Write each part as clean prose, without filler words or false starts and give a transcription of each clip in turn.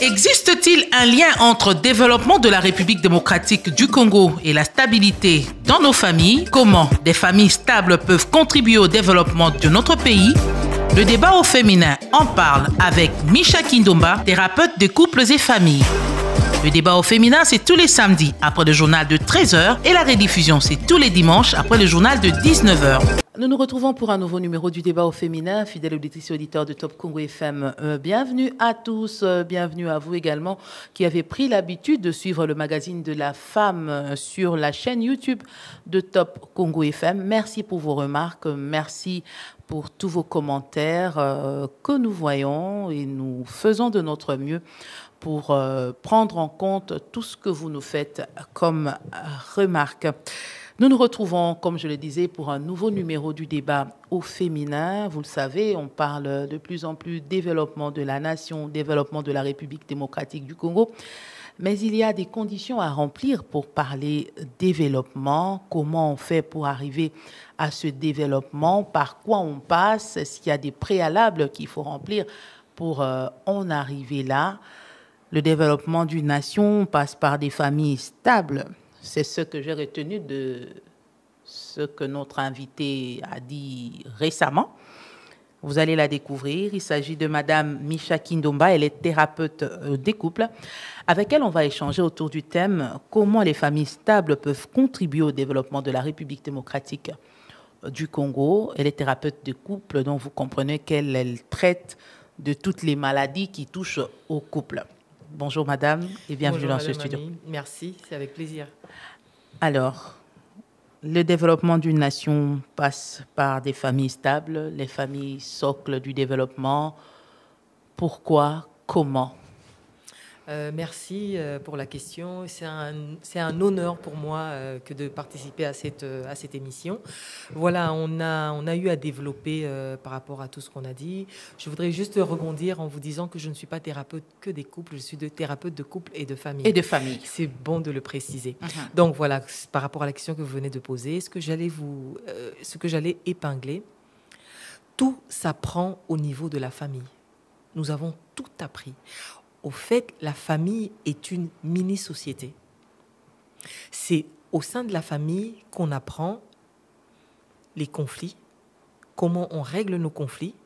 Existe-t-il un lien entre développement de la République démocratique du Congo et la stabilité dans nos familles? Comment des familles stables peuvent contribuer au développement de notre pays? Le débat au féminin en parle avec Misha Kindomba, thérapeute de couples et familles. Le débat au féminin, c'est tous les samedis après le journal de 13h et la rediffusion, c'est tous les dimanches après le journal de 19h. Nous nous retrouvons pour un nouveau numéro du débat au féminin. Fidèles auditrices et auditeurs de Top Congo FM, bienvenue à tous, bienvenue à vous également qui avez pris l'habitude de suivre le magazine de la femme sur la chaîne YouTube de Top Congo FM. Merci pour vos remarques, merci pour tous vos commentaires que nous voyons et nous faisons de notre mieux pour prendre en compte tout ce que vous nous faites comme remarque. Nous nous retrouvons, comme je le disais, pour un nouveau numéro du débat au féminin. Vous le savez, on parle de plus en plus développement de la nation, développement de la République démocratique du Congo. Mais il y a des conditions à remplir pour parler développement. Comment on fait pour arriver à ce développement? Par quoi on passe? Est-ce qu'il y a des préalables qu'il faut remplir pour en arriver là? Le développement d'une nation passe par des familles stables. C'est ce que j'ai retenu de ce que notre invité a dit récemment. Vous allez la découvrir. Il s'agit de Madame Misha Kindomba. Elle est thérapeute des couples. Avec elle, on va échanger autour du thème « Comment les familles stables peuvent contribuer au développement de la République démocratique du Congo ». Elle est thérapeute de couple, donc vous comprenez qu'elle traite de toutes les maladies qui touchent au couple. Bonjour madame et bienvenue dans ce studio. Annie. Merci, c'est avec plaisir. Alors, le développement d'une nation passe par des familles stables, les familles socles du développement. Pourquoi? Comment? Merci pour la question. C'est un honneur pour moi que de participer à cette émission. Voilà, on a eu à développer par rapport à tout ce qu'on a dit. Je voudrais juste rebondir en vous disant que je ne suis pas thérapeute que des couples, je suis thérapeute de couple et de famille. Et de famille. C'est bon de le préciser. Donc voilà, par rapport à la question que vous venez de poser, ce que j'allais épingler, tout s'apprend au niveau de la famille. Nous avons tout appris. Au fait, la famille est une mini-société. C'est au sein de la famille qu'on apprend les conflits, comment on règle nos conflits.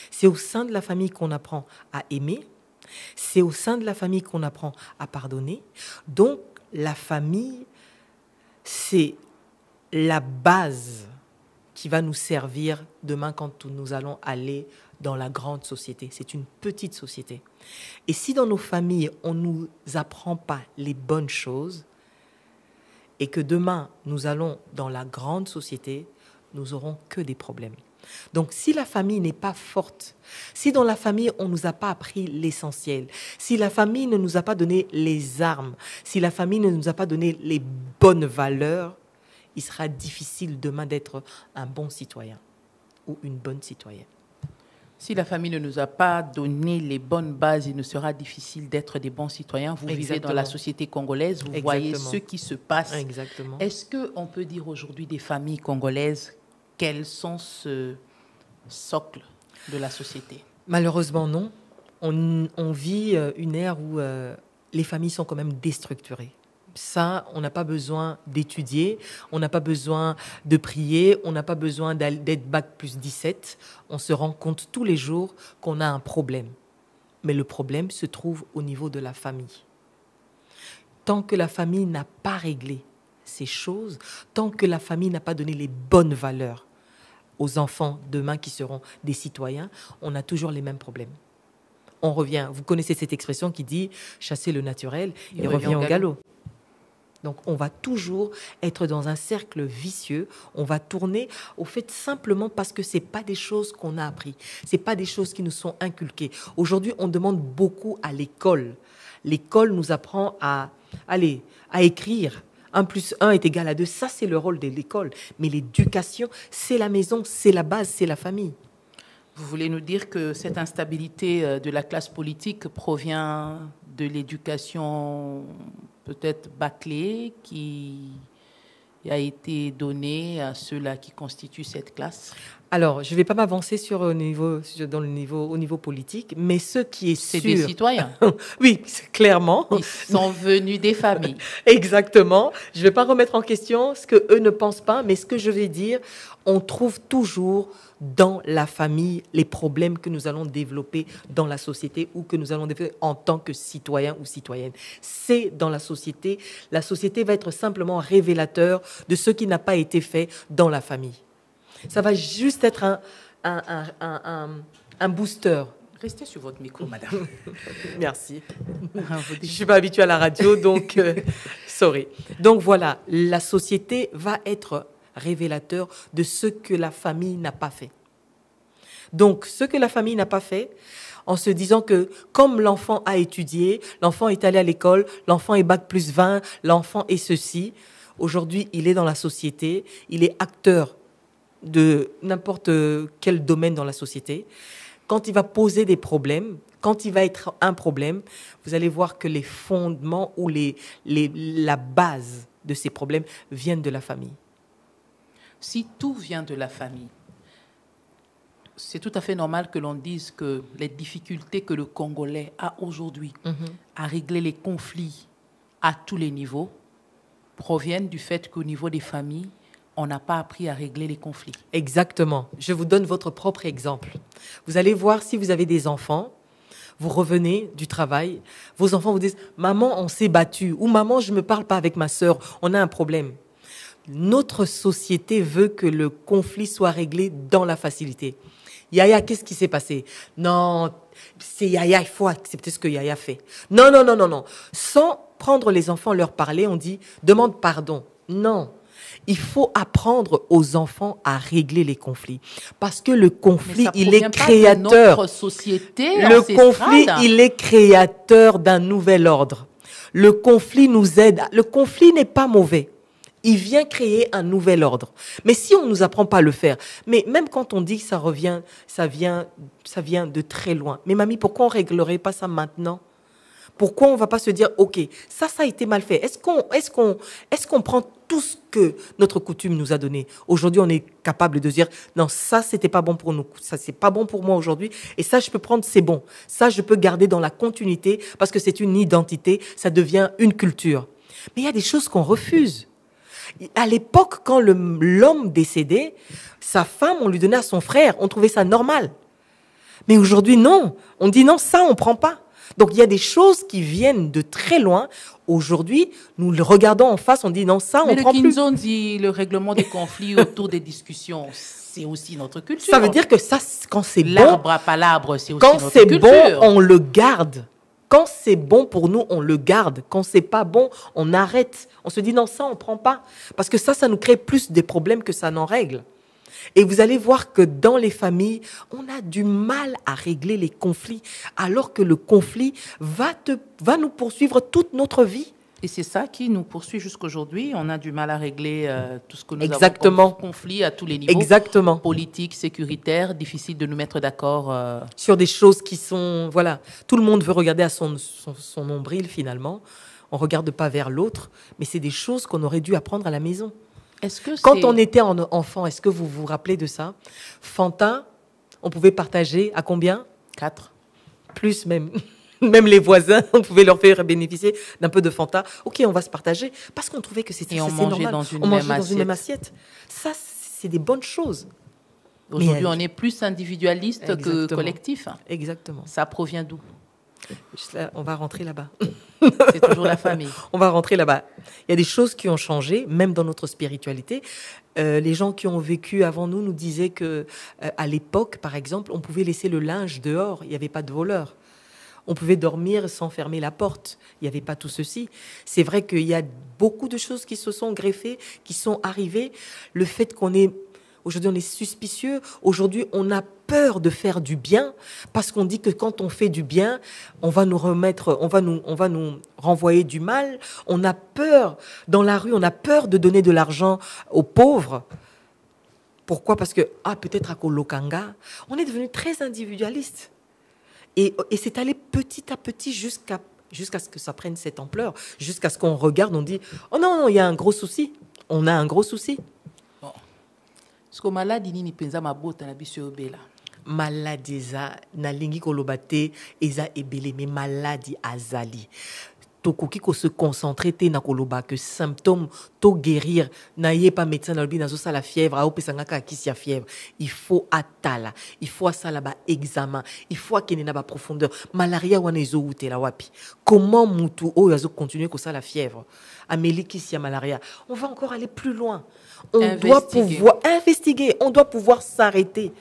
C'est au sein de la famille qu'on apprend à aimer. C'est au sein de la famille qu'on apprend à pardonner. Donc, la famille, c'est la base qui va nous servir demain quand nous allons aller dans la grande société. C'est une petite société. Et si dans nos familles, on ne nous apprend pas les bonnes choses et que demain, nous allons dans la grande société, nous n'aurons que des problèmes. Donc, si la famille n'est pas forte, si dans la famille, on ne nous a pas appris l'essentiel, si la famille ne nous a pas donné les armes, si la famille ne nous a pas donné les bonnes valeurs, il sera difficile demain d'être un bon citoyen ou une bonne citoyenne. Si la famille ne nous a pas donné les bonnes bases, il nous sera difficile d'être des bons citoyens. Vous vivez dans la société congolaise, vous voyez ce qui se passe. Exactement. Est-ce qu'on peut dire aujourd'hui des familles congolaises, quels sont ce socle de la société? Malheureusement, non. On vit une ère où les familles sont quand même déstructurées. Ça, on n'a pas besoin d'étudier, on n'a pas besoin de prier, on n'a pas besoin d'être bac plus 17. On se rend compte tous les jours qu'on a un problème. Mais le problème se trouve au niveau de la famille. Tant que la famille n'a pas réglé ces choses, tant que la famille n'a pas donné les bonnes valeurs aux enfants demain qui seront des citoyens, on a toujours les mêmes problèmes. On revient, vous connaissez cette expression qui dit « chasser le naturel, il revient au galop ». Donc, on va toujours être dans un cercle vicieux. On va tourner au fait simplement parce que ce n'est pas des choses qu'on a appris. Ce n'est pas des choses qui nous sont inculquées. Aujourd'hui, on demande beaucoup à l'école. L'école nous apprend à écrire. 1 + 1 est égal à 2. Ça, c'est le rôle de l'école. Mais l'éducation, c'est la maison, c'est la base, c'est la famille. Vous voulez nous dire que cette instabilité de la classe politique provient de l'éducation peut-être bâclée qui a été donnée à ceux-là qui constituent cette classe? Alors, je ne vais pas m'avancer au niveau politique, mais ce qui est sûr... C'est des citoyens. Oui, clairement. Ils sont venus des familles. Exactement. Je ne vais pas remettre en question ce qu'eux ne pensent pas, mais ce que je vais dire, on trouve toujours dans la famille les problèmes que nous allons développer dans la société ou que nous allons développer en tant que citoyens ou citoyennes. C'est dans la société. La société va être simplement révélateur de ce qui n'a pas été fait dans la famille. Ça va juste être un booster. Restez sur votre micro, madame. Merci. Je ne suis pas habituée à la radio, donc sorry. Donc voilà, la société va être révélateur de ce que la famille n'a pas fait. Donc, ce que la famille n'a pas fait, en se disant que comme l'enfant a étudié, l'enfant est allé à l'école, l'enfant est bac plus 20, l'enfant est ceci, aujourd'hui, il est dans la société, il est acteur de n'importe quel domaine dans la société. Quand il va poser des problèmes, quand il va être un problème, vous allez voir que les fondements ou la base de ces problèmes viennent de la famille. Si tout vient de la famille, c'est tout à fait normal que l'on dise que les difficultés que le Congolais a aujourd'hui à régler les conflits à tous les niveaux proviennent du fait qu'au niveau des familles, on n'a pas appris à régler les conflits. Exactement. Je vous donne votre propre exemple. Vous allez voir si vous avez des enfants, vous revenez du travail, vos enfants vous disent « Maman, on s'est battu » ou « Maman, je ne me parle pas avec ma sœur, on a un problème ». Notre société veut que le conflit soit réglé dans la facilité. Yaya, qu'est-ce qui s'est passé? Non, c'est Yaya, il faut accepter ce que Yaya fait. Non, non, non, non, non. Sans prendre les enfants, leur parler, on dit « demande pardon ». Non. Il faut apprendre aux enfants à régler les conflits. Parce que le conflit, il est créateur. Notre société le conflit, il est créateur d'un nouvel ordre. Le conflit nous aide. Le conflit n'est pas mauvais. Il vient créer un nouvel ordre. Mais si on ne nous apprend pas à le faire, mais même quand on dit que ça vient de très loin. Mais mamie, pourquoi on ne réglerait pas ça maintenant? Pourquoi on ne va pas se dire, OK, ça a été mal fait. Est-ce qu'on prend tout ce que notre coutume nous a donné? Aujourd'hui, on est capable de dire, non, ça, c'était pas bon pour nous. Ça, c'est pas bon pour moi aujourd'hui. Et ça, je peux prendre, c'est bon. Ça, je peux garder dans la continuité parce que c'est une identité. Ça devient une culture. Mais il y a des choses qu'on refuse. À l'époque, quand l'homme décédait, sa femme, on lui donnait à son frère. On trouvait ça normal. Mais aujourd'hui, non. On dit non, ça, on prend pas. Donc, il y a des choses qui viennent de très loin. Aujourd'hui, nous le regardons en face, on dit non, ça, on prend plus. Mais le Kinzon dit le règlement des conflits autour des discussions, c'est aussi notre culture. Ça veut dire que ça, quand c'est bon... L'arbre à palabre, c'est aussi notre culture. Quand c'est bon, on le garde. Quand c'est bon pour nous, on le garde. Quand c'est pas bon, on arrête. On se dit non, ça, on prend pas. Parce que ça nous crée plus de problèmes que ça n'en règle. Et vous allez voir que dans les familles, on a du mal à régler les conflits, alors que le conflit va nous poursuivre toute notre vie. Et c'est ça qui nous poursuit jusqu'aujourd'hui. On a du mal à régler tout ce que nous Exactement. avons comme conflit à tous les niveaux. Exactement. Politique, sécuritaire, difficile de nous mettre d'accord. Sur des choses qui sont... Voilà, tout le monde veut regarder à son nombril finalement. On ne regarde pas vers l'autre, mais c'est des choses qu'on aurait dû apprendre à la maison. Quand on était enfant, est-ce que vous vous rappelez de ça? Fanta, on pouvait partager à combien? 4. Plus même. Même les voisins, on pouvait leur faire bénéficier d'un peu de Fanta. OK, on va se partager. Parce qu'on trouvait que c'était normal. On mangeait dans une même assiette. Ça, c'est des bonnes choses. Aujourd'hui, on est plus individualiste que collectif. Exactement. Ça provient d'où? On va rentrer là-bas. C'est toujours la famille. On va rentrer là-bas. Il y a des choses qui ont changé, même dans notre spiritualité. Les gens qui ont vécu avant nous disaient que, à l'époque, par exemple, on pouvait laisser le linge dehors. Il n'y avait pas de voleurs. On pouvait dormir sans fermer la porte. Il n'y avait pas tout ceci. C'est vrai qu'il y a beaucoup de choses qui se sont greffées, qui sont arrivées. Le fait aujourd'hui, on est suspicieux. Aujourd'hui, on a peur de faire du bien parce qu'on dit que quand on fait du bien, on va nous renvoyer du mal. On a peur dans la rue, on a peur de donner de l'argent aux pauvres. Pourquoi? Parce que peut-être à Kolokanga, on est devenu très individualiste. Et c'est allé petit à petit jusqu'à ce que ça prenne cette ampleur, jusqu'à ce qu'on regarde, on dit « Oh non, il y a un gros souci. On a un gros souci. » Parce que maladie nini penza mabota na biso obela. Maladie eza nalingi koloba te eza ebele mais maladie azali. Tokoki ko se concentrer te na koloba que symptômes to guérir na yé pas médecin na lobi nazo la fièvre a opesanga ka kisi ya fièvre. Il faut atala, il faut sala ba examen, il faut kene na ba profondeur. Malaria wana ezo utela wapi. Comment mutu o yazo continuer ko la fièvre. Amélie kisi ya malaria. On va encore aller plus loin. On doit pouvoir investiguer, on doit pouvoir s'arrêter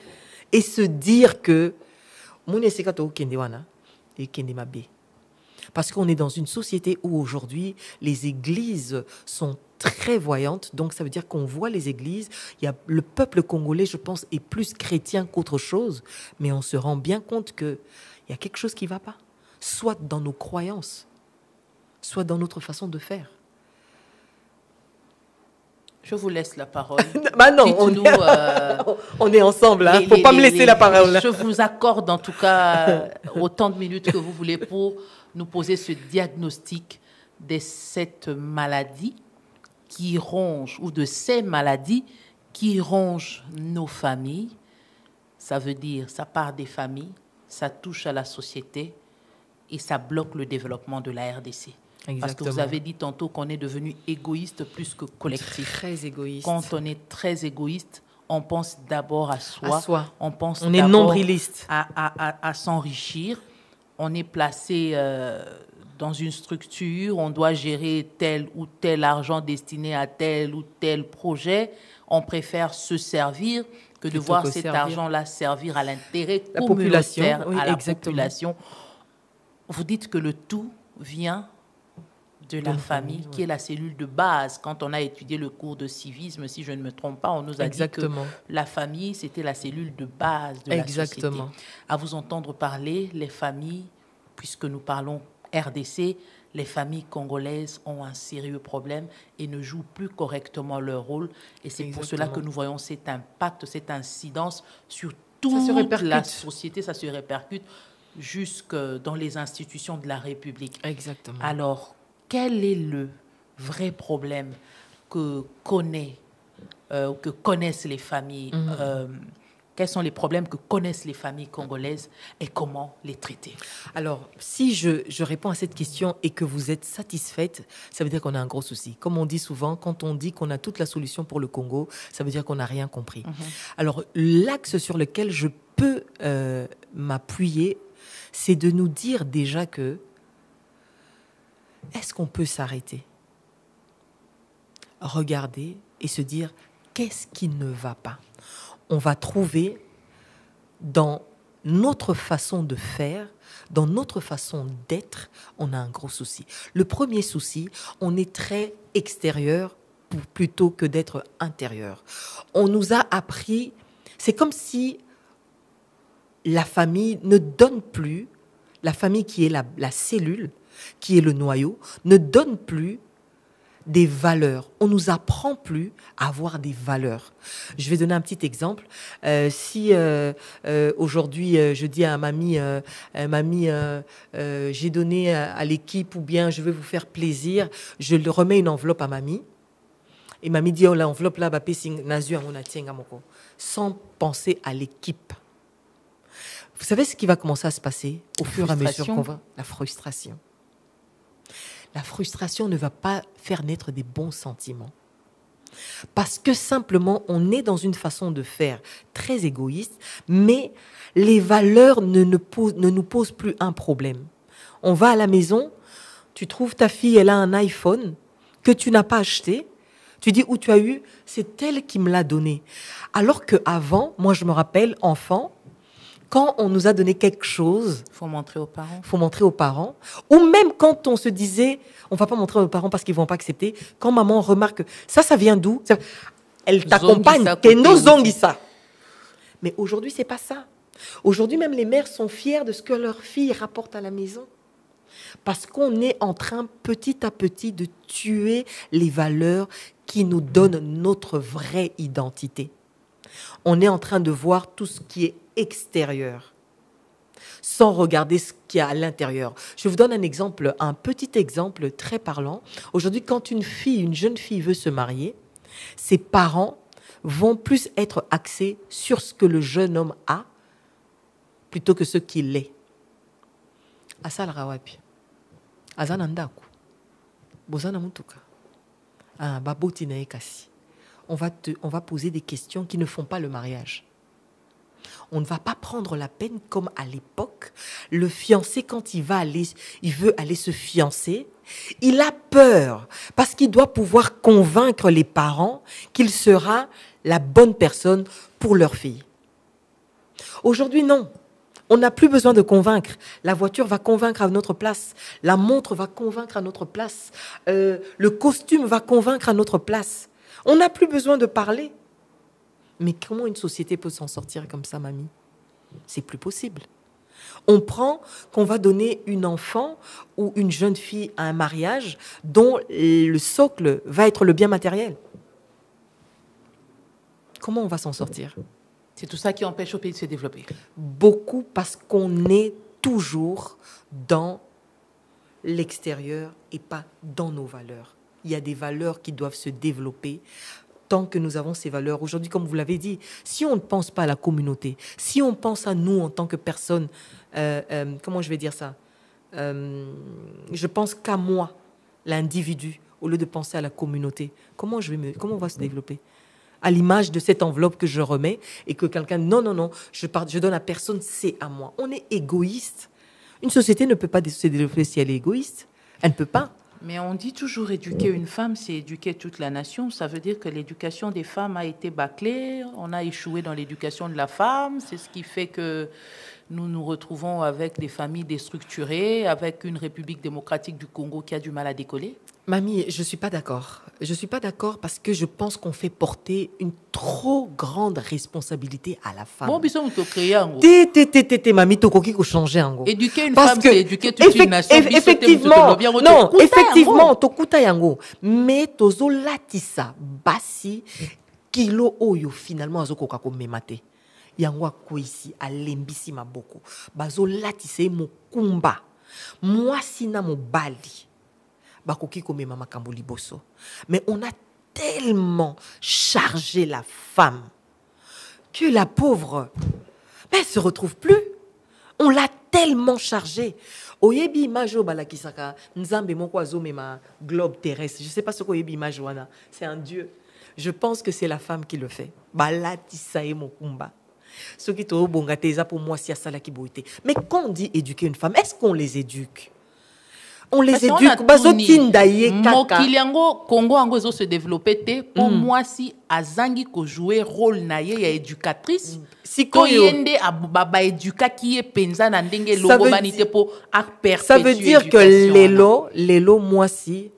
et se dire que mon eseka to kende wana et kende mabe. Parce qu'on est dans une société où aujourd'hui, les églises sont très voyantes. Donc, ça veut dire qu'on voit les églises. Le peuple congolais, je pense, est plus chrétien qu'autre chose. Mais on se rend bien compte qu'il y a quelque chose qui ne va pas. Soit dans nos croyances, soit dans notre façon de faire. Je vous laisse la parole. Bah non, on est ensemble. Il ne faut pas me laisser la parole. Je vous accorde en tout cas autant de minutes que vous voulez pour nous poser ce diagnostic de cette maladie qui ronge, ou de ces maladies qui rongent nos familles. Ça veut dire, ça part des familles, ça touche à la société et ça bloque le développement de la RDC. Exactement. Parce que vous avez dit tantôt qu'on est devenu égoïste plus que collectif. Très égoïste. Quand on est très égoïste, on pense d'abord à soi. On est nombriliste. À s'enrichir. On est placé dans une structure, on doit gérer tel ou tel argent destiné à tel ou tel projet. On préfère se servir que de voir cet argent-là servir à l'intérêt communautaire, à la population. Vous dites que le tout vient de la famille, qui est la cellule de base. Quand on a étudié le cours de civisme, si je ne me trompe pas, on nous a dit que la famille, c'était la cellule de base de la société. À vous entendre parler, les familles, puisque nous parlons RDC, les familles congolaises ont un sérieux problème et ne jouent plus correctement leur rôle. Et c'est pour cela que nous voyons cet impact, cette incidence sur toute la société. Ça se répercute jusque dans les institutions de la République. Exactement. Alors, quel est le vrai problème que connaissent les familles quels sont les problèmes que connaissent les familles congolaises et comment les traiter? Alors, si je réponds à cette question et que vous êtes satisfaite, ça veut dire qu'on a un gros souci. Comme on dit souvent, quand on dit qu'on a toute la solution pour le Congo, ça veut dire qu'on n'a rien compris. Alors, l'axe sur lequel je peux m'appuyer, c'est de nous dire déjà que est-ce qu'on peut s'arrêter, regarder et se dire qu'est-ce qui ne va pas? On va trouver dans notre façon de faire, dans notre façon d'être, on a un gros souci. Le premier souci, on est très extérieur plutôt que d'être intérieur. On nous a appris, c'est comme si la famille ne donne plus, la famille qui est la cellule, qui est le noyau, ne donne plus des valeurs. On nous apprend plus à avoir des valeurs. Je vais donner un petit exemple. Si aujourd'hui je dis à mamie, j'ai donné à l'équipe ou bien je veux vous faire plaisir, je le remets une enveloppe à mamie. Et mamie dit oh l'enveloppe là sans penser à l'équipe. Vous savez ce qui va commencer à se passer au fur et à mesure qu'on va? La frustration. La frustration ne va pas faire naître des bons sentiments. Parce que simplement, on est dans une façon de faire très égoïste, mais les valeurs ne nous posent plus un problème. On va à la maison, tu trouves ta fille, elle a un iPhone que tu n'as pas acheté. Tu dis où tu as eu, c'est elle qui me l'a donné. Alors qu'avant, moi je me rappelle, enfant, quand on nous a donné quelque chose, faut montrer aux parents. Faut montrer aux parents. Ou même quand on se disait, on va pas montrer aux parents parce qu'ils vont pas accepter. Quand maman remarque, ça vient d'où? Elle t'accompagne. Mais aujourd'hui, c'est pas ça. Aujourd'hui, même les mères sont fières de ce que leur fille rapporte à la maison. Parce qu'on est en train, petit à petit, de tuer les valeurs qui nous donnent notre vraie identité. On est en train de voir tout ce qui est extérieur, sans regarder ce qu'il y a à l'intérieur. Je vous donne un petit exemple très parlant. Aujourd'hui, quand une jeune fille veut se marier, ses parents vont plus être axés sur ce que le jeune homme a plutôt que ce qu'il est. Asalaka wapi? Azana ndaku. Bozana mutuka. Baboti na ekasi. On va poser des questions qui ne font pas le mariage. On ne va pas prendre la peine comme à l'époque. Le fiancé, quand il veut aller se fiancer, il a peur parce qu'il doit pouvoir convaincre les parents qu'il sera la bonne personne pour leur fille. Aujourd'hui, non. On n'a plus besoin de convaincre. La voiture va convaincre à notre place. La montre va convaincre à notre place. Le costume va convaincre à notre place. On n'a plus besoin de parler. Mais comment une société peut s'en sortir comme ça, mamie? C'est plus possible. On prend qu'on va donner une enfant ou une jeune fille à un mariage dont le socle va être le bien matériel. Comment on va s'en sortir? C'est tout ça qui empêche au pays de se développer. Beaucoup parce qu'on est toujours dans l'extérieur et pas dans nos valeurs. Il y a des valeurs qui doivent se développer tant que nous avons ces valeurs. Aujourd'hui, comme vous l'avez dit, si on ne pense pas à la communauté, si on pense à nous en tant que personne, comment je vais dire ça? Je pense qu'à moi, l'individu, au lieu de penser à la communauté. Comment on va se développer? À l'image de cette enveloppe que je remets et que quelqu'un... Non, je donne à personne, c'est à moi. On est égoïste. Une société ne peut pas se développer si elle est égoïste. Elle ne peut pas. Mais on dit toujours éduquer une femme, c'est éduquer toute la nation. Ça veut dire que l'éducation des femmes a été bâclée. On a échoué dans l'éducation de la femme. C'est ce qui fait que nous nous retrouvons avec des familles déstructurées, avec une République démocratique du Congo qui a du mal à décoller. Mamie, je ne suis pas d'accord. Je ne suis pas d'accord parce que je pense qu'on fait porter une trop grande responsabilité à la femme. Bon, bisous, tu créé en gros. Mamie, tu peux changer en gros. Éduquer une femme, c'est éduquer toute une nation. Effectivement, non, effectivement, tu kuta yango. Mais tozo latisa basi kilo oyo finalement azoko kako memate. Yango akoisi alembisi maboko. Bazo latise mokumba. Moi sina mobali. Mais on a tellement chargé la femme que la pauvre, elle ne se retrouve plus. On l'a tellement chargée. Oyebi image balakisaka nzambe moko azomema globe terrestre. Je ne sais pas ce qu'oyebi image wana. C'est un dieu. Je pense que c'est la femme qui le fait. Balatisae mokumba. Ce qui te obongate pour moi si ça la ki boité. Mais quand on dit éduquer une femme, est-ce qu'on les éduque? On les éduque. Mokiliango Congo ango zo se développer te pour moi si azangi ko jouer rôle na ye ya éducatrice si ko yende ababa éduka qui est penza na ndenge logo banité pour a perpétuer. Ça veut dire que lelo moi si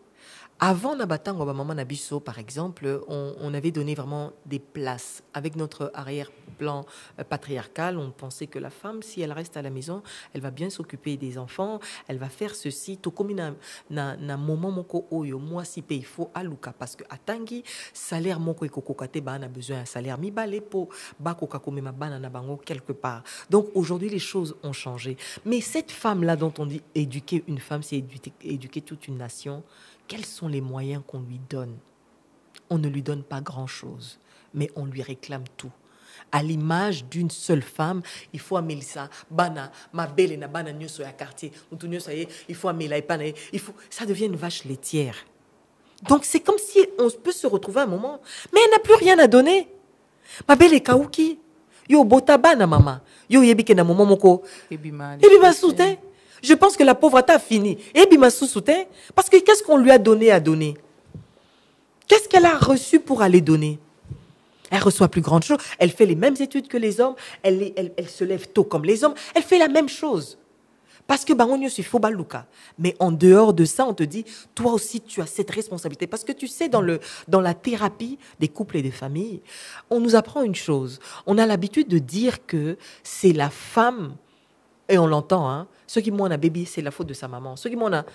avant Nabatango maman Nabiso par exemple, on avait donné vraiment des places avec notre arrière-plan patriarcal. On pensait que la femme, si elle reste à la maison, elle va bien s'occuper des enfants, elle va faire ceci. Tout comme na moment moko oyo moi si il faut aluka parce que atangi salaire moko ekokokate ba na besoin un salaire mi balé pour ba koka komema bana na bango quelque part. Donc aujourd'hui les choses ont changé. Mais cette femme là dont on dit éduquer une femme, c'est éduquer toute une nation. Quels sont les moyens qu'on lui donne? On ne lui donne pas grand-chose, mais on lui réclame tout. À l'image d'une seule femme, il faut amener ça. Bana, ma belle na bana nyoso ya quartier. Il faut amener la épane. Ça devient une vache laitière. Donc c'est comme si on peut se retrouver à un moment, mais elle n'a plus rien à donner. Ma belle est kaouki. Yo bota bana mama. Yo yebike na momo moko. Ebi ma soutien. Je pense que la pauvreté a fini. Et Bima soutien, parce que qu'est-ce qu'on lui a donné à donner? Qu'est-ce qu'elle a reçu pour aller donner? Elle reçoit plus grande chose. Elle fait les mêmes études que les hommes. Elle se lève tôt comme les hommes. Elle fait la même chose. Parce que il faut baluka. Mais en dehors de ça, on te dit, toi aussi, tu as cette responsabilité. Parce que tu sais, dans la thérapie des couples et des familles, on nous apprend une chose. On a l'habitude de dire que c'est la femme, et on l'entend, hein, ceux qui m'ont un bébé, c'est la faute de sa maman. Ceux qui m'ont un...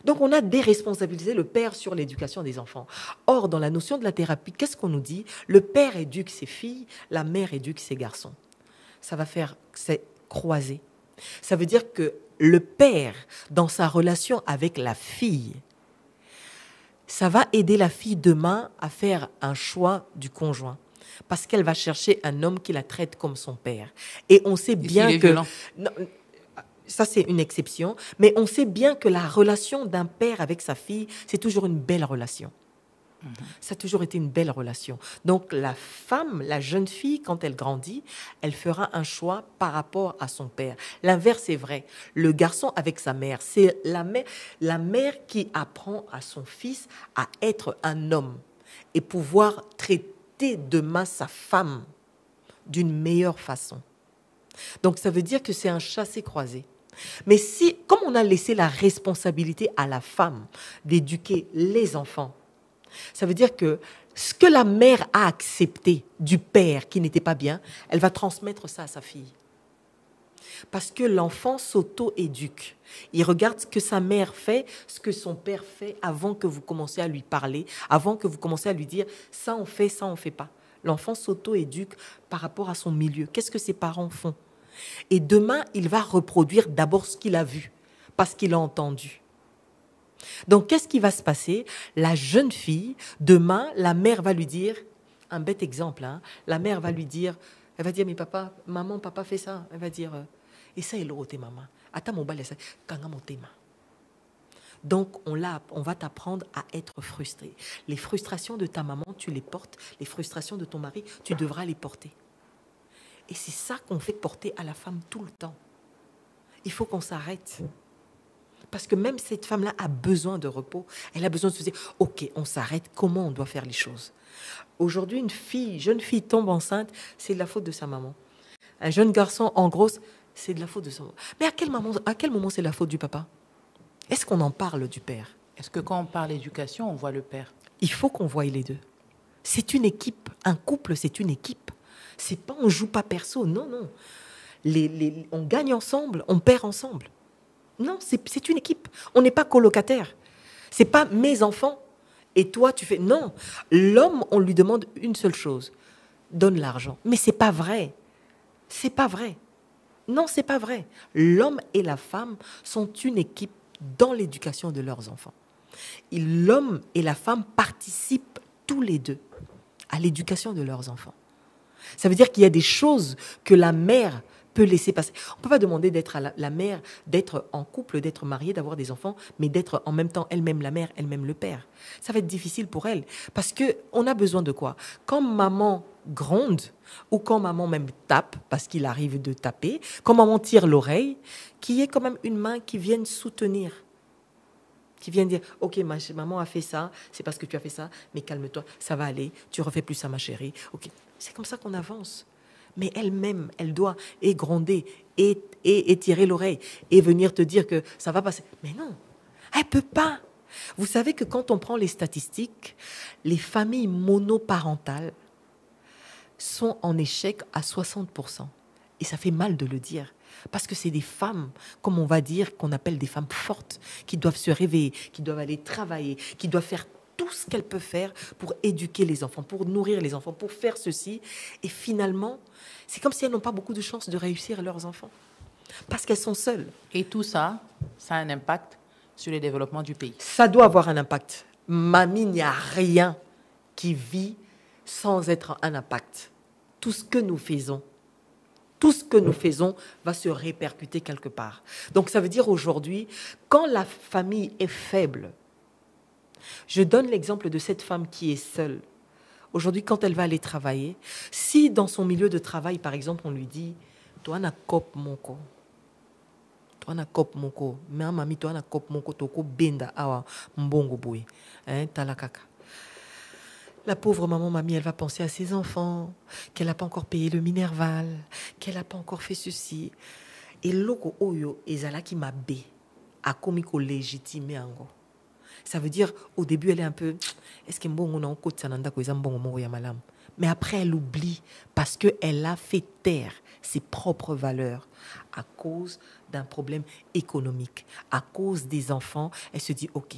Donc, on a déresponsabilisé le père sur l'éducation des enfants. Or, dans la notion de la thérapie, qu'est-ce qu'on nous dit? Le père éduque ses filles, la mère éduque ses garçons. Ça va faire... C'est croisé. Ça veut dire que le père, dans sa relation avec la fille, ça va aider la fille demain à faire un choix du conjoint. parce qu'elle va chercher un homme qui la traite comme son père. Et on sait bien que... Violent. Non, ça, c'est une exception. Mais on sait bien que la relation d'un père avec sa fille, c'est toujours une belle relation. Ça a toujours été une belle relation. Donc, la femme, la jeune fille, quand elle grandit, elle fera un choix par rapport à son père. L'inverse est vrai. Le garçon avec sa mère, c'est la mère qui apprend à son fils à être un homme et pouvoir traiter demain sa femme d'une meilleure façon. Donc, ça veut dire que c'est un chassé-croisé. Mais si, comme on a laissé la responsabilité à la femme d'éduquer les enfants, ça veut dire que ce que la mère a accepté du père qui n'était pas bien, elle va transmettre ça à sa fille. Parce que l'enfant s'auto-éduque. Il regarde ce que sa mère fait, ce que son père fait avant que vous commenciez à lui parler, avant que vous commenciez à lui dire « ça on fait pas ». L'enfant s'auto-éduque par rapport à son milieu. Qu'est-ce que ses parents font? Et demain, il va reproduire d'abord ce qu'il a vu, parce qu'il a entendu. Donc, qu'est-ce qui va se passer? La jeune fille, demain, la mère va lui dire, un bête exemple, hein, la mère va lui dire, elle va dire, mais papa, maman, papa fait ça. Elle va dire, et ça est l'autre, maman. Attends, mon bal, ça, kanga mon thème. Donc, on va t'apprendre à être frustré. Les frustrations de ta maman, tu les portes. Les frustrations de ton mari, tu devras les porter. Et c'est ça qu'on fait porter à la femme tout le temps. Il faut qu'on s'arrête. Parce que même cette femme-là a besoin de repos. Elle a besoin de se dire, OK, on s'arrête, comment on doit faire les choses? Aujourd'hui, jeune fille tombe enceinte, c'est de la faute de sa maman. Un jeune garçon en grosse, c'est de la faute de sa maman. Mais à quel moment c'est la faute du papa? Est-ce qu'on en parle du père? Est-ce que quand on parle éducation, on voit le père? Il faut qu'on voie les deux. C'est une équipe. Un couple, c'est une équipe. C'est pas on joue pas perso, non, non. On gagne ensemble, on perd ensemble. Non, c'est une équipe. On n'est pas colocataire. C'est pas mes enfants et toi tu fais. Non, l'homme, on lui demande une seule chose, donne l'argent. Mais c'est pas vrai. C'est pas vrai. Non, c'est pas vrai. L'homme et la femme sont une équipe dans l'éducation de leurs enfants. L'homme et la femme participent tous les deux à l'éducation de leurs enfants. Ça veut dire qu'il y a des choses que la mère peut laisser passer. On ne peut pas demander d'être à la mère, d'être en couple, d'être mariée, d'avoir des enfants, mais d'être en même temps elle-même la mère, elle-même le père. Ça va être difficile pour elle. Parce qu'on a besoin de quoi? Quand maman gronde, ou quand maman même tape, parce qu'il arrive de taper, quand maman tire l'oreille, qu'il y ait quand même une main qui vienne soutenir. Qui viennent dire, OK, maman a fait ça, c'est parce que tu as fait ça, mais calme-toi, ça va aller, tu refais plus ça, ma chérie. OK. C'est comme ça qu'on avance. Mais elle-même, elle doit gronder et tirer l'oreille et venir te dire que ça va passer. Mais non, elle ne peut pas. Vous savez que quand on prend les statistiques, les familles monoparentales sont en échec à 60%. Et ça fait mal de le dire. Parce que c'est des femmes, comme on va dire, qu'on appelle des femmes fortes, qui doivent se réveiller, qui doivent aller travailler, qui doivent faire tout ce qu'elles peuvent faire pour éduquer les enfants, pour nourrir les enfants, pour faire ceci. Et finalement, c'est comme si elles n'ont pas beaucoup de chances de réussir leurs enfants. Parce qu'elles sont seules. Et tout ça, ça a un impact sur le développement du pays. Ça doit avoir un impact. Mamie, il n'y a rien qui vit sans être un impact. Tout ce que nous faisons va se répercuter quelque part. Donc ça veut dire aujourd'hui, quand la famille est faible, je donne l'exemple de cette femme qui est seule. Aujourd'hui, quand elle va aller travailler, si dans son milieu de travail, par exemple, on lui dit « Toi, na kop moko. Toi, na kop moko. Mais mami, toi, na kop moko. Toko benda awa mbongo boy. Talakaka. » La pauvre mamie, elle va penser à ses enfants, qu'elle n'a pas encore payé le Minerval, qu'elle n'a pas encore fait ceci. Et loko oyo ezala ki mabe a komiko légitimer ango. Ça veut dire, au début, elle est un peu... Est-ce que mbongo na okoti sananda ko eza mbongo moko ya malam? Mais après, elle oublie parce qu'elle a fait taire ses propres valeurs à cause d'un problème économique, à cause des enfants. Elle se dit, OK.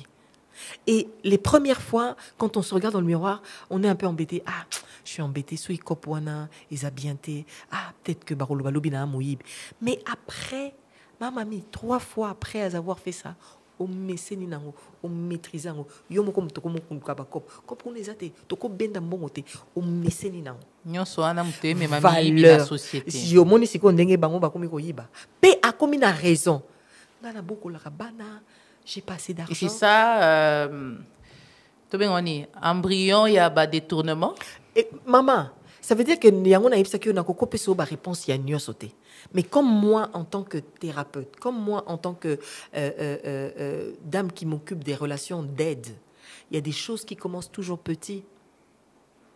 Et les premières fois, quand on se regarde dans le miroir, on est un peu embêté. Ah, je suis embêté. Soui kopwana, isabienté. Ah, peut-être que barolo balobi na mouyib. Mais après, ma mamie, 3 fois après avoir fait ça, o meseni nango o maîtriser nango yo moko muto ko mukuka ba kop ko les ate to ko benda mbongo te o meseni nango nyonso wana muto me mami na société yo moni siko ndenge bango ba komi ko yiba pe akomi na raison ngana boko la bana j'ai pas assez d'argent. C'est ça to bengoni embryon ya ba détournement et maman ça veut dire que yango na yebisa ki na ko peso ba réponse ya nyonso te. Mais comme moi, en tant que thérapeute, comme moi, en tant que dame qui m'occupe des relations d'aide, il y a des choses qui commencent toujours petit.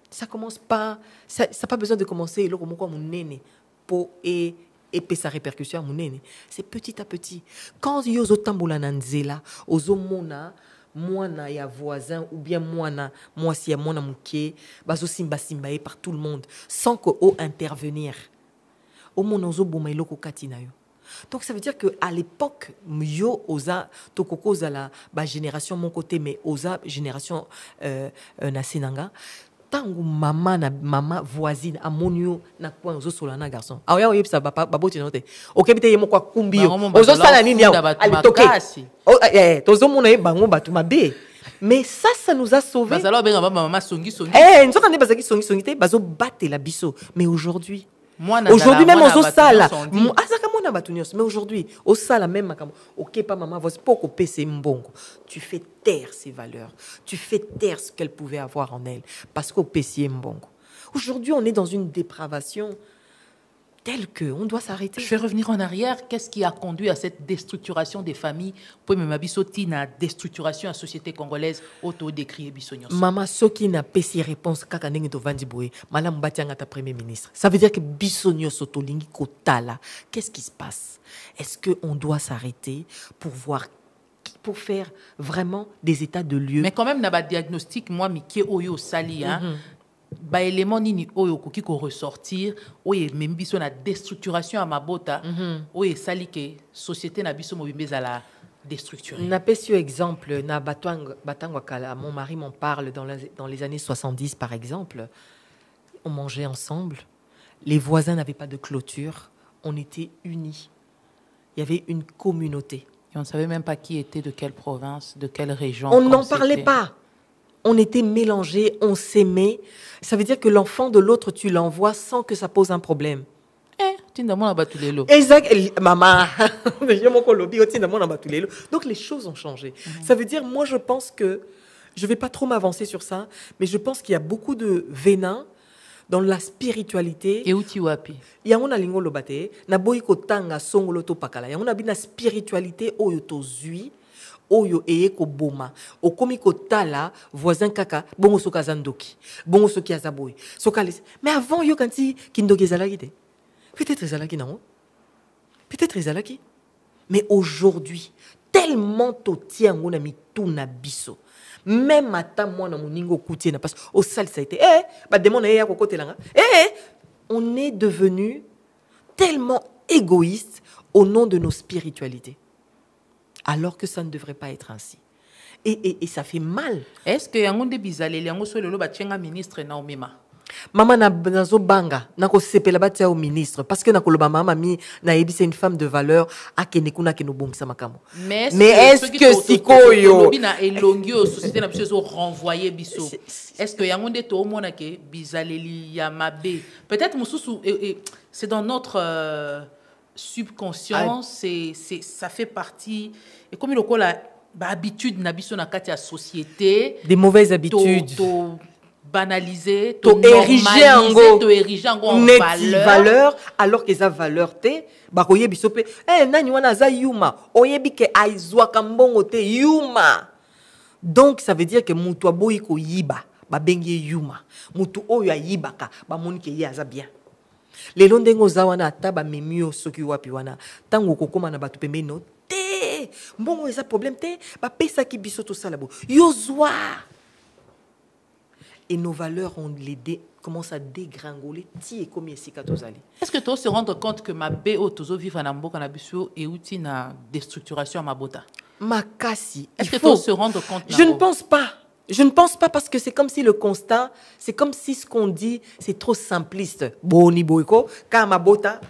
Ça commence pas, ça n'a pas besoin de commencer et sa répercussion à mon nene. C'est petit à petit. Quand yozo tambola nanzela, ozo mona, mwana ya voisin ou bien moi si ya mwana mukie, bazo simba simbaé par tout le monde, sans que o intervenir. Donc ça veut dire que à l'époque yo oza tokoko la génération mon côté mais oza génération na senanga tangu mama voisine amonio na kwa ozo solana garçon aoya oyebisa baboti note okebite yemo kwa kumbio ozo sala nini yao alitoke tozo mona bango batu mabe. Mais ça nous a sauvés. Nzoka ne bazaki songi te bazo battre la biso mais aujourd'hui même aux sala mais aujourd'hui au sala même OK pas maman voici pour couper ses mbongo tu fais taire ses valeurs tu fais taire ce qu'elle pouvait avoir en elle parce qu'au PC mbongo aujourd'hui on est dans une dépravation telle que on doit s'arrêter. Je vais revenir en arrière. Qu'est-ce qui a conduit à cette déstructuration des familles pour me mabisoti na déstructuration de la société congolaise auto décrié bisonyos. Maman soki na pesi réponse kaka ndenge to vandi boye madame Batianga ta premier ministre. Ça veut dire que bisonyos otolingi kotala. Qu'est-ce qui se passe? Est-ce que on doit s'arrêter pour voir pour faire vraiment des états de lieu? Mais quand même na ba diagnostic moi mikie oyo sali hein. Ba élément nini oyo koki ko ressortir oye même biso na déstructuration à mabota oye sali ke société na biso mobimeza la déstructurée. Na pesio exemple na batangwa kala mon mari m'en parle dans les années 70 par exemple. On mangeait ensemble, les voisins n'avaient pas de clôture, on était unis. Il y avait une communauté. Et on ne savait même pas qui était de quelle province, de quelle région. On n'en parlait pas. On était mélangés, on s'aimait. Ça veut dire que l'enfant de l'autre, tu l'envoies sans que ça pose un problème. Exact, maman. Donc les choses ont changé. Ça veut dire, moi je pense que, je ne vais pas trop m'avancer sur ça, mais je pense qu'il y a beaucoup de venin dans la spiritualité. Et où tu wapi? Il y a un lingo lobate, na boyiko tanga songolo to pakala. Il y a une spiritualité oyo zui. Oyo eko boma okomi kotala voisin kaka bongo soka zandoki bongo soki azaboy soka mais avant yo kanti kindoki ezalaki te peut-être ezalaki nango peut-être ezalaki mais aujourd'hui tellement totien ngona mituna biso même ata mwana moningo kutie na parce au sal ça a été ba demona ya kokotelanga on est devenu tellement égoïste au nom de nos spiritualités. Alors que ça ne devrait pas être ainsi. Et ça fait mal. Est-ce que yangonde bizaleli yango so lelo batyenga ministre na omema? Maman na zo banga na ko sepela batia au ministre parce que na koloba mama mi na yebisa une femme de valeur akene kuna ke no bongisa makamo. Mais est-ce que sikoyo na elongio société na biso so renvoyer biso? Est-ce que yangonde to omona ke bizaleli ya mabe? Peut-être mususu c'est dans notre subconscient, ça fait partie et comme le la habitude nabiso na kati ya société des mauvaises habitudes to banaliser to ériger en valeur alors que ça valeur te ba koye biso pe nani wana za yuma oyebi ke aizwa kambongo te yuma. Donc ça veut dire que mutu aboyi ko yiba ba bengi yuma mutu oyo ayibaka ba moni ke ye aza bien. Les londengo zawana ataba memio soki wapi wana tango kokoma na batu pembeno te mbongo eza problème te ba pesa ki biso to sala bo yozwa et nos valeurs commencent à dégringoler ti et comme esika tozali. Est-ce que tu se rendre compte que ma be otozo vivre na mboka na biso et outi na déstructuration mabota makasi? Est-ce que tu se rendre compte? Je ne pense pas. Je ne pense pas parce que c'est comme si le constat, c'est comme si ce qu'on dit, c'est trop simpliste. Boni boiko, kamabota.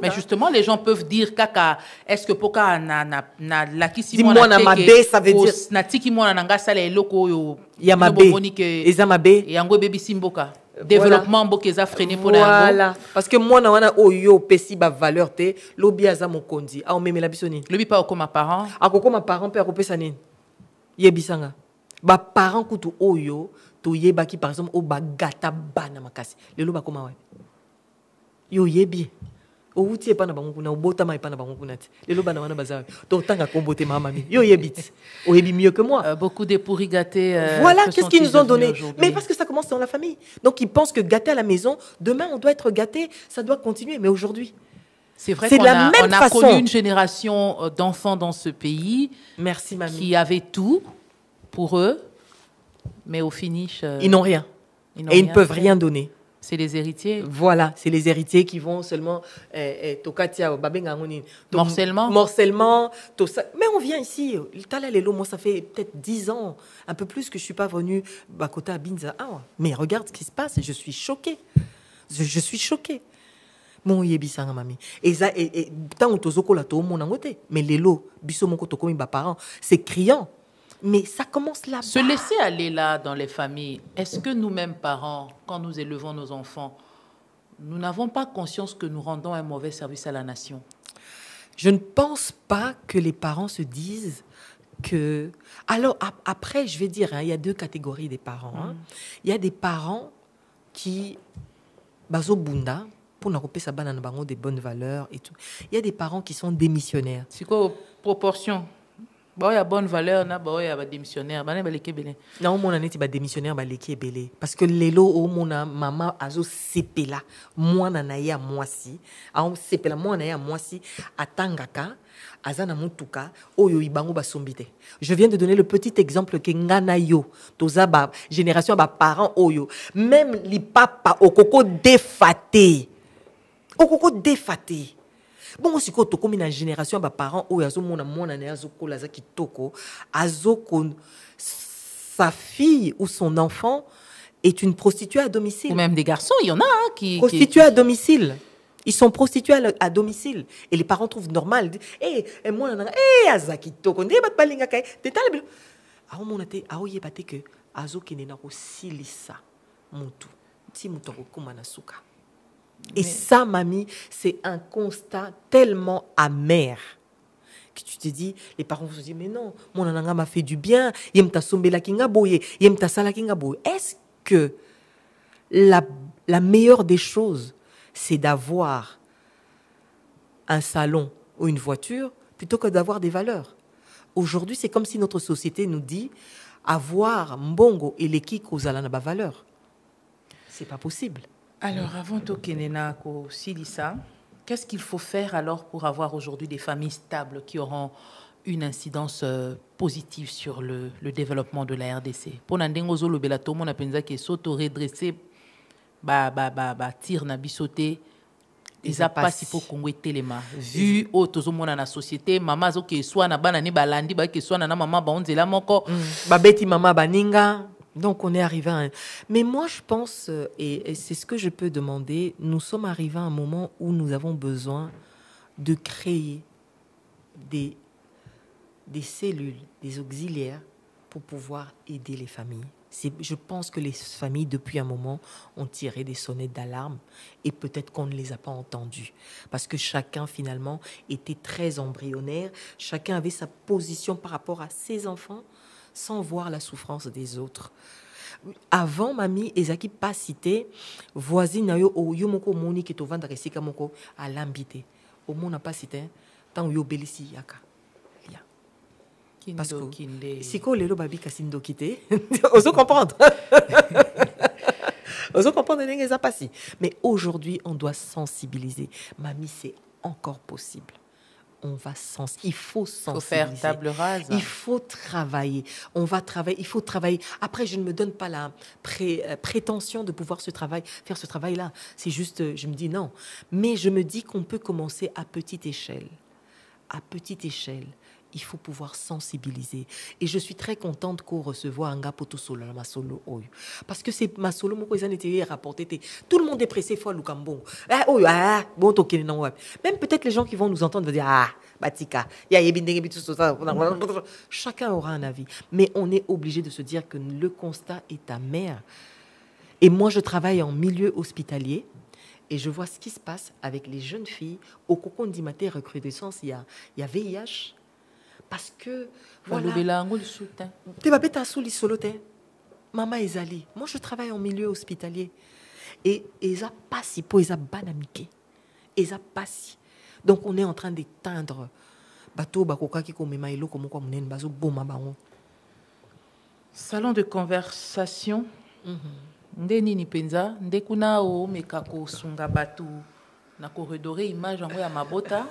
Mais justement, les gens peuvent dire kaka, est-ce que poka na laki si dis-moi na mabe, ça veut dire na tiki mo na nga sala eloko yo ya mabe. Eza mabe. Et yango baby simboka. Développement boka eza freiner pour voilà. Parce que moi na wana oyo pesi ba valeur te, lobi aza mokondi. A o meme la bisoni. Lobi pa okoma parent. Akokoma parent pe akopesa nini? Yebisanga. Ba parent kutu oyo to yebaki par exemple o ba gata bana makasi. Lelo ba koma wa. Yo yebi. Outi epa na bango kuna obota ma epa na bango kuna ti. Lelo bana wana baza. To tanga kombote mama mi. Yo yebit. O yebi mieux que moi. Beaucoup de pourris gâtés. Voilà, qu'est-ce qu'ils nous ont donné? Mais parce que ça commence dans la famille. Donc ils pensent que gâter à la maison, demain on doit être gâté, ça doit continuer. Mais aujourd'hui, c'est vrai qu'on a connu une génération d'enfants dans ce pays. Merci, mamie. Qui avaient tout pour eux, mais au finish... ils n'ont rien. Et ils ne peuvent rien donner. C'est les héritiers. Voilà, c'est les héritiers qui vont seulement... Morcellement. Morcellement. Mais on vient ici. Moi, ça fait peut-être 10 ans, un peu plus que je ne suis pas venue Bakota à Binza. Ah, mais regarde ce qui se passe. Je suis choquée. Je suis choquée. Mon yebisanga mami. Et tant on tozoko la to mon angote. Mais lelo biso moko to komi ba parents, c'est criant. Mais ça commence là-bas. Se laisser aller là dans les familles. Est-ce que nous-mêmes parents, quand nous élevons nos enfants, nous n'avons pas conscience que nous rendons un mauvais service à la nation? Je ne pense pas que les parents se disent que... Alors après, je vais dire, il y a deux catégories des parents. Il y a des parents qui bazo bunda pour n'a pas des bonnes valeurs et tout. Il y a des parents qui sont démissionnaires. C'est quoi proportion? Bah, il y a bonne valeur, na bah, il y a démissionnaire. Bah, il y a belé. Non, mon année, bah démissionnaire, bah l'équipe est belé. Parce que l'élo, oh mon maman azo sepela, moi nanaya moi si, ah sepela moi nanaya moi si, atangaka, azana mutuka, oyo ibango ba sombite. Je viens de donner le petit exemple que ngana yo, toza ba génération ba parents oyo, même les papas au coco défaté. Au coco défaté. Bon, si tu comme une génération de parents où sa fille ou son enfant est une prostituée à domicile. Ou même des garçons, il y en a qui... Prostituées à domicile. Ils sont prostitués à domicile. Et les parents trouvent normal. Eh, moi, azaki toko, ne bat balinga kai. Tetale. Ah, on a été, ah, oui, baté que azo kenena ko silisa mutu. Ti mutu ko manasuka. Et ça, mamie, c'est un constat tellement amer que tu te dis, les parents se disent, mais non, mon ananga m'a fait du bien, yem ta sombela kinga boye, yem ta sala kinga boye. Est-ce que la meilleure des choses, c'est d'avoir un salon ou une voiture plutôt que d'avoir des valeurs? Aujourd'hui, c'est comme si notre société nous dit avoir mbongo et l'équipe aux alana valeur. C'est pas possible. Alors, avant Tokenena Silissa, qu'est-ce qu'il faut faire alors pour avoir aujourd'hui des familles stables qui auront une incidence positive sur le développement de la RDC? Pour Nandengozo le Belato, on a pensé que s'auto-redresser, tir na bisoté, ils a pas si pour Congo téléma. Vu autres hommes dans la société, maman zo que soit na banane balandi, ba que soit na maman ba onzela moko, ba beti maman baninga. Donc, on est arrivé à un... Mais moi, je pense, et c'est ce que je peux demander, nous sommes arrivés à un moment où nous avons besoin de créer des cellules, des auxiliaires pour pouvoir aider les familles. Je pense que les familles, depuis un moment, ont tiré des sonnettes d'alarme et peut-être qu'on ne les a pas entendues. Parce que chacun, finalement, était très embryonnaire. Chacun avait sa position par rapport à ses enfants, sans voir la souffrance des autres. Avant, mamie, ezaki pas cité, voisine yo yo moko moni ki to vanda resika moko à l'ambité. Au monde n'a pas cité, tant yo belisi yaka. Parce que si ko lelo babi kasindo kité, oso comprendre. Oso comprendre n'engue ça pas si. Mais aujourd'hui, on doit sensibiliser. Mamie, c'est encore possible. Il faut sensibiliser. Il faut faire table rase. Il faut travailler. On va travailler. Il faut travailler. Après, je ne me donne pas la prétention de pouvoir faire ce travail-là. C'est juste, je me dis non. Mais je me dis qu'on peut commencer à petite échelle. À petite échelle. il faut pouvoir sensibiliser. Et je suis très contente qu'on recevoir un gars pour tout solo, ma solo. Parce que c'est ma solo, mon cousin était rapporté. Tout le monde est pressé, faut Lukambon. Bon, même peut-être les gens qui vont nous entendre vont dire, Batika, chacun aura un avis. Mais on est obligé de se dire que le constat est amer. Et moi, je travaille en milieu hospitalier. Et je vois ce qui se passe avec les jeunes filles. Au Cocon d'Imaté recrudescence, il y a VIH. Parce que, voilà. Maman Ezali. Moi, je travaille en milieu hospitalier. Et ça passe, pour ça banamiqué. Et ça passe. Donc, on est en train d'éteindre. Salon de conversation. Nde nini penza nde kuna o mekako sunga batu na corridore image yango ya mabota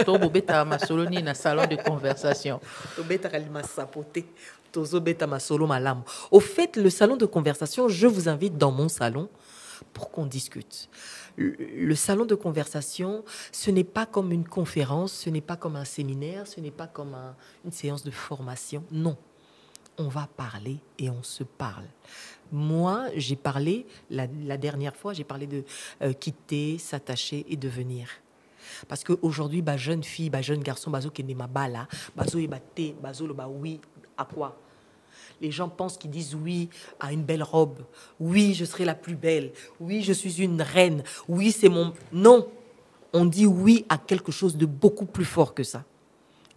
to bobeta masoloni na salon de conversation to beta kalima sapote tozo beta masolo malamu. Au fait, le salon de conversation, je vous invite dans mon salon pour qu'on discute. Le salon de conversation, ce n'est pas comme une conférence, ce n'est pas comme un séminaire, ce n'est pas comme une séance de formation. Non, on va parler et on se parle. Moi, j'ai parlé, la dernière fois, j'ai parlé de quitter, s'attacher et devenir. Parce qu'aujourd'hui, jeune fille, jeune garçon, qui n'est ma bala, oui, à quoi? Les gens pensent qu'ils disent oui à une belle robe. Oui, je serai la plus belle. Oui, je suis une reine. Oui, c'est mon... Non, on dit oui à quelque chose de beaucoup plus fort que ça.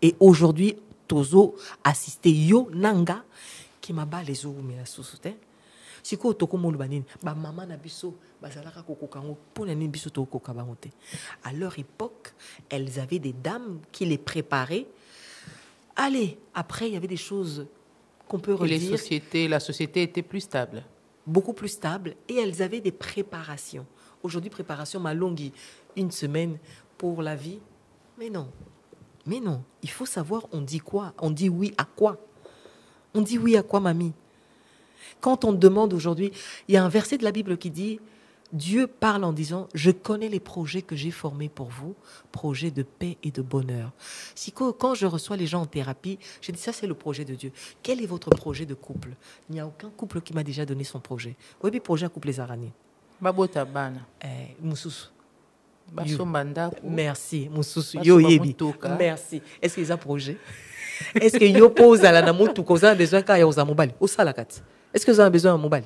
Et aujourd'hui, Tozo assisté yo nanga qui m'a bas les os mais la sous-souté. Si ko toko molubanine ba maman na biso bazalaka kokokango pona ni biso to kokabangote. À leur époque, elles avaient des dames qui les préparaient. Allez, après il y avait des choses qu'on peut redire. La société était plus stable. Beaucoup plus stable et elles avaient des préparations. Aujourd'hui, préparation m'a longue une semaine pour la vie. Mais non. Mais non, il faut savoir on dit quoi. On dit oui à quoi. On dit oui à quoi, mamie? Quand on demande aujourd'hui, il y a un verset de la Bible qui dit Dieu parle en disant je connais les projets que j'ai formés pour vous, projets de paix et de bonheur. Si quand je reçois les gens en thérapie, je dis ça c'est le projet de Dieu. Quel est votre projet de couple? Il n'y a aucun couple qui m'a déjà donné son projet. Oui, puis projet à couple les aranées. Babota bana. Moussous. Merci, Moussous. Yo yebi. Merci. Est-ce qu'ils ont un projet? Est-ce que yo pose à la namoutou qu'on a besoin quand il y a un mobile? Au salakat. Est-ce que vous avez besoin d'un mobile?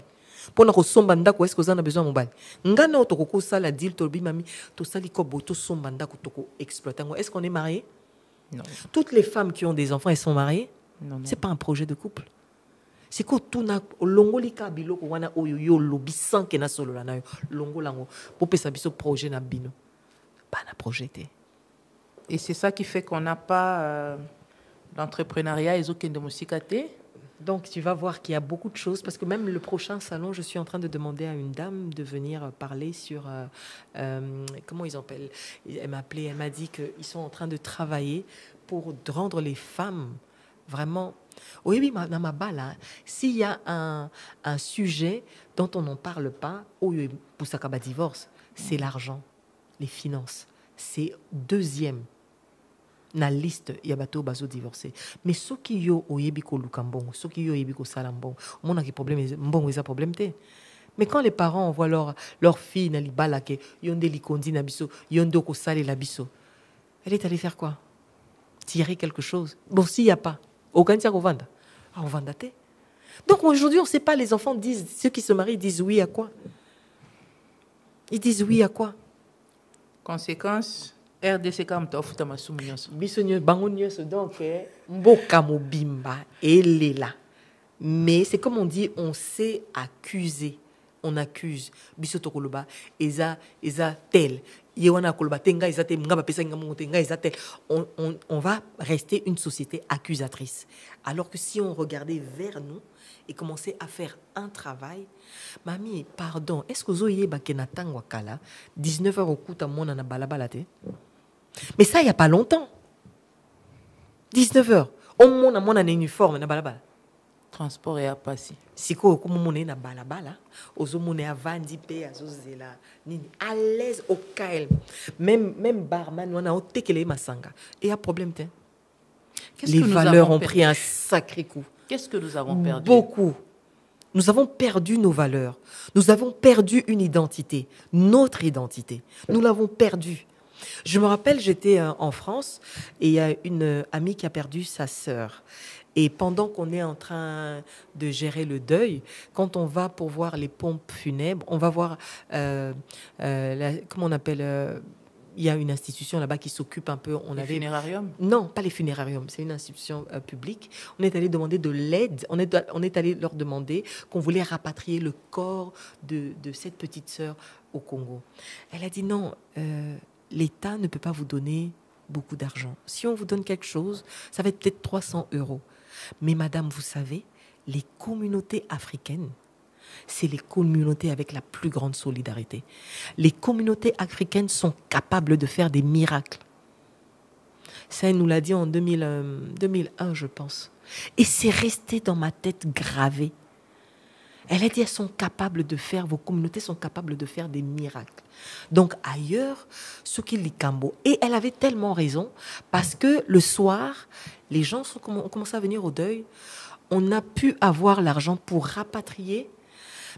Pour nous sombanda ko est-ce que vous avez besoin d'un mobile? Ngana otoko sala deal to bimami to sali ko boto sombanda ko toko exploiter. Est-ce qu'on est marié? Non. Toutes les femmes qui ont des enfants, elles sont mariées? Non. C'est pas un projet de couple. C'est que tout na longolika biloko wana oyo yo lobisan ke na solo la na yo longolango pour pesa biso projet na bino. Pas na projeté. Et c'est ça qui fait qu'on n'a pas l'entrepreneuriat et aucun de musikate. Donc, tu vas voir qu'il y a beaucoup de choses, parce que même le prochain salon, je suis en train de demander à une dame de venir parler sur... comment ils appellent? Elle m'a appelé, elle m'a dit qu'ils sont en train de travailler pour rendre les femmes vraiment... Oui, dans ma balle, s'il y a un sujet dont on n'en parle pas, pour ça qu'il y a divorce, c'est l'argent, les finances. C'est deuxième. Na liste ya bato bazo divorcé mais ceux qui yo oyebi ko lukambongo ceux qui yo oyebi ko salambongo mon a problème mbongo eza problème té mais quand les parents voient leur fille na libala ke yonde likondi na biso yonde ko sale la biso elle est allée faire quoi? Tirer quelque chose. Bon, s'il y a pas aucun tia ko vanda on vanda té. Donc aujourd'hui on sait pas, les enfants disent, ceux qui se marient disent oui à quoi? Ils disent oui à quoi? Conséquence RDC comme tofuta masumu nyonso. Bisonyo bango nyonso donc mboka mobimba elle est là. Mais c'est comme on dit, on sait accuser. On accuse. Biso tokoloba eza tel. Yewana koloba tenga eza tel ngaba pesa ngamongo tenga eza tel. On va rester une société accusatrice. Alors que si on regardait vers nous et commençait à faire un travail, mamie, pardon, est-ce que vous avez bakenatang wakala 19h au kuta mona na balabala te? Mais ça, il n'y a pas longtemps. 19h. Au moins, on a un uniforme. Transport et à passer. Si on a un balabala, on a un vandi pe à l'aise au calme. Même barman, on a un tekele masanga. Et il y a problème. Les valeurs ont pris un sacré coup. Qu'est-ce que nous avons perdu? Beaucoup. Nous avons perdu nos valeurs. Nous avons perdu une identité, notre identité. Nous l'avons perdue. Je me rappelle, j'étais en France et il y a une amie qui a perdu sa sœur. Et pendant qu'on est en train de gérer le deuil, quand on va pour voir les pompes funèbres, on va voir, comment on appelle, il y a une institution là-bas qui s'occupe un peu. Les funérariums? Non, pas les funérariums, c'est une institution publique. On est allé demander de l'aide, on est allé leur demander qu'on voulait rapatrier le corps de cette petite sœur au Congo. Elle a dit non, l'État ne peut pas vous donner beaucoup d'argent. Si on vous donne quelque chose, ça va être peut-être 300 €. Mais madame, vous savez, les communautés africaines, c'est les communautés avec la plus grande solidarité. Les communautés africaines sont capables de faire des miracles. Ça, elle nous l'a dit en 2001, je pense. Et c'est resté dans ma tête gravé. Elle a dit, elles sont capables de faire, vos communautés sont capables de faire des miracles. Donc ailleurs, ce qu'il dit Cambo. Et elle avait tellement raison, parce que le soir, les gens ont commencé à venir au deuil. On a pu avoir l'argent pour rapatrier,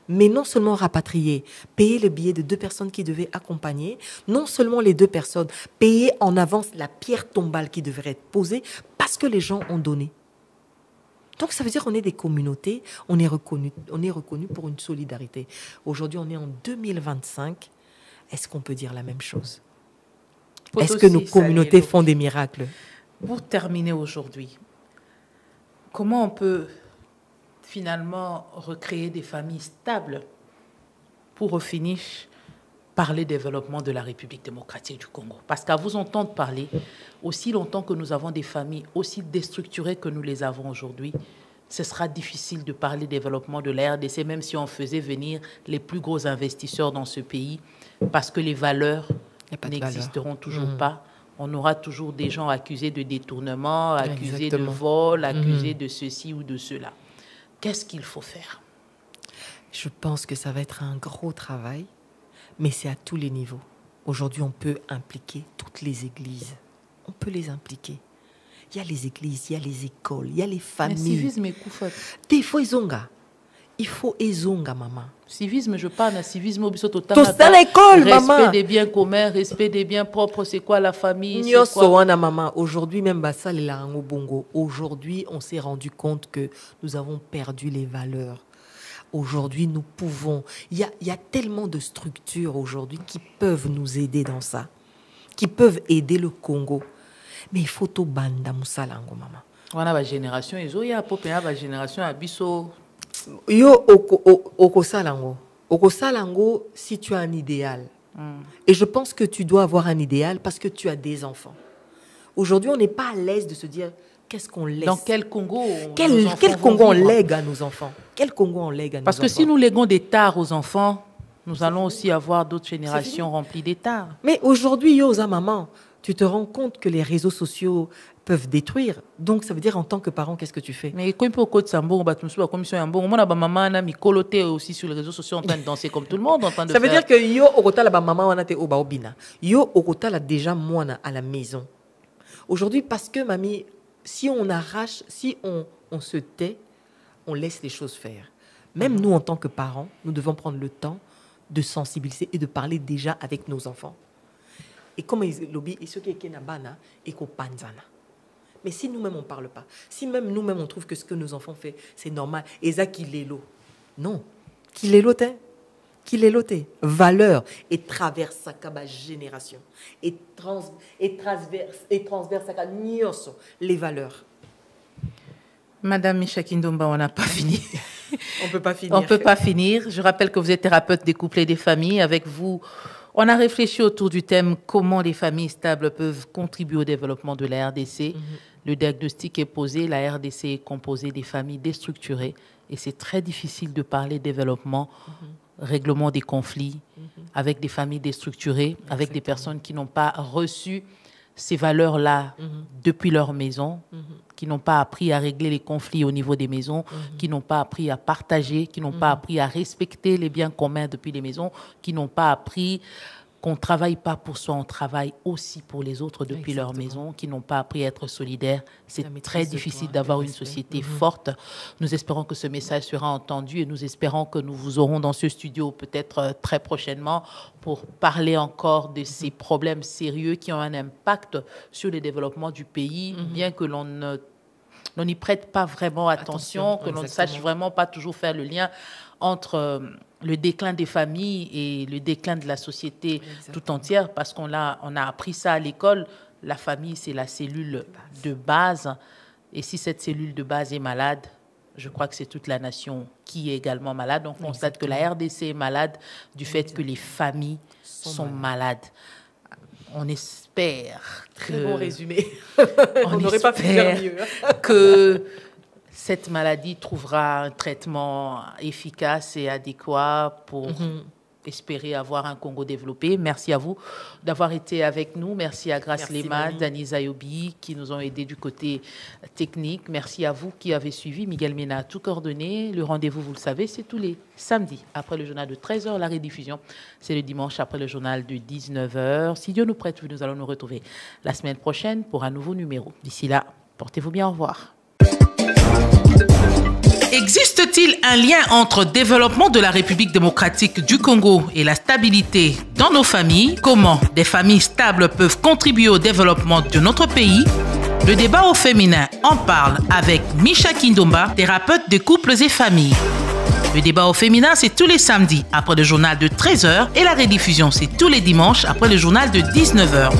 mais non seulement rapatrier, payer le billet de 2 personnes qui devaient accompagner, non seulement les 2 personnes, payer en avance la pierre tombale qui devrait être posée, parce que les gens ont donné. Donc ça veut dire qu'on est des communautés, on est reconnu pour une solidarité. Aujourd'hui, on est en 2025. Est-ce qu'on peut dire la même chose? Est-ce que nos communautés font des miracles? Pour terminer aujourd'hui, comment on peut finalement recréer des familles stables pour au finish parler développement de la République démocratique du Congo? Parce qu'à vous entendre parler, aussi longtemps que nous avons des familles aussi déstructurées que nous les avons aujourd'hui, ce sera difficile de parler développement de la RDC, même si on faisait venir les plus gros investisseurs dans ce pays, parce que les valeurs n'existeront toujours pas. On aura toujours des gens accusés de détournement, accusés de vol, accusés de ceci ou de cela. Qu'est-ce qu'il faut faire? Je pense que ça va être un gros travail, mais c'est à tous les niveaux. Aujourd'hui, on peut impliquer toutes les églises. On peut les impliquer. Il y a les églises, il y a les écoles, il y a les familles. Mais civisme est koufat. Il faut ezonga. Il faut ezonga, maman. Civisme, je parle de civisme au total. Tout ça l'école, maman. Respect des biens communs, respect des biens propres, c'est quoi la famille? Maman. Aujourd'hui, même Bassa, les Larango Bongo. Aujourd'hui, on s'est rendu compte que nous avons perdu les valeurs. Aujourd'hui, nous pouvons. Il y a tellement de structures aujourd'hui qui peuvent nous aider dans ça, qui peuvent aider le Congo. Mais il faut tout banda musalango, maman. On a la génération, ils ont la génération abisso. Yo okosalango. Okosalango si tu as un idéal. Et je pense que tu dois avoir un idéal parce que tu as des enfants. Aujourd'hui, on n'est pas à l'aise de se dire qu'est-ce qu'on laisse. Dans quel Congo quel Congo on lègue à nos enfants? Quel Congo on lègue à nos enfants? Parce que si nous léguons des tares aux enfants, nous allons aussi avoir d'autres générations remplies des tares. Mais aujourd'hui, Yosa maman, tu te rends compte que les réseaux sociaux peuvent détruire. Donc, ça veut dire en tant que parent, qu'est-ce que tu fais? Mais quand on peut Sambo, la commission Yambo, moi, ma maman a mis coloté aussi sur les réseaux sociaux en train de danser comme tout le monde, en train de ça veut dire que yo okota la maman wana te oba obina. Yo okota la déjà moina à la maison. Aujourd'hui, parce que mamie, si on arrache, si on se tait, on laisse les choses faire. Même nous, en tant que parents, nous devons prendre le temps de sensibiliser et de parler déjà avec nos enfants. Et comme ils lobby, et ceux qui sont nabana et qu'on panzana. Mais si nous-mêmes on ne parle pas, si même nous-mêmes on trouve que ce que nos enfants font, c'est normal, et ça qu'il est l'eau. Non, qu'il est l'autre. Qu'il est l'autre. Valeur et traverse sa génération. Et transverse sa nyoso, les valeurs. Madame Mishaki Ndomba, on n'a pas fini. On ne peut pas finir. On ne peut pas finir. Je rappelle que vous êtes thérapeute des couples et des familles. Avec vous, on a réfléchi autour du thème comment les familles stables peuvent contribuer au développement de la RDC. Le diagnostic est posé. La RDC est composée des familles déstructurées. Et c'est très difficile de parler développement, règlement des conflits, avec des familles déstructurées, avec des personnes qui n'ont pas reçu ces valeurs-là depuis leur maison, qui n'ont pas appris à régler les conflits au niveau des maisons, qui n'ont pas appris à partager, qui n'ont pas appris à respecter les biens communs depuis les maisons, qui n'ont pas appris qu'on ne travaille pas pour soi, on travaille aussi pour les autres depuis Exactement. leur maison, qui n'ont pas appris à être solidaires. C'est très difficile toi, d'avoir le une respect. société forte. Nous espérons que ce message sera entendu et nous espérons que nous vous aurons dans ce studio peut-être très prochainement pour parler encore de ces problèmes sérieux qui ont un impact sur le développement du pays, bien que l'on n'y prête pas vraiment attention, que l'on ne sache vraiment pas toujours faire le lien entre le déclin des familles et le déclin de la société tout entière, parce on a appris ça à l'école. La famille, c'est la cellule de base. Et si cette cellule de base est malade, je crois que c'est toute la nation qui est également malade. On constate que la RDC est malade du fait que les familles sont malades. On espère que... Très bon résumé. On n'aurait pas pu faire mieux. Que cette maladie trouvera un traitement efficace et adéquat pour espérer avoir un Congo développé. Merci à vous d'avoir été avec nous. Merci à Grace Lema, Dani Zayobi qui nous ont aidés du côté technique. Merci à vous qui avez suivi. Miguel Mena a tout coordonné. Le rendez-vous, vous le savez, c'est tous les samedis après le journal de 13h. La rediffusion, c'est le dimanche après le journal de 19h. Si Dieu nous prête, nous allons nous retrouver la semaine prochaine pour un nouveau numéro. D'ici là, portez-vous bien. Au revoir. Existe-t-il un lien entre développement de la République démocratique du Congo et la stabilité dans nos familles? Comment des familles stables peuvent contribuer au développement de notre pays? Le débat au féminin en parle avec Misha Kindomba, thérapeute de couples et familles. Le débat au féminin, c'est tous les samedis après le journal de 13h et la rediffusion, c'est tous les dimanches après le journal de 19h.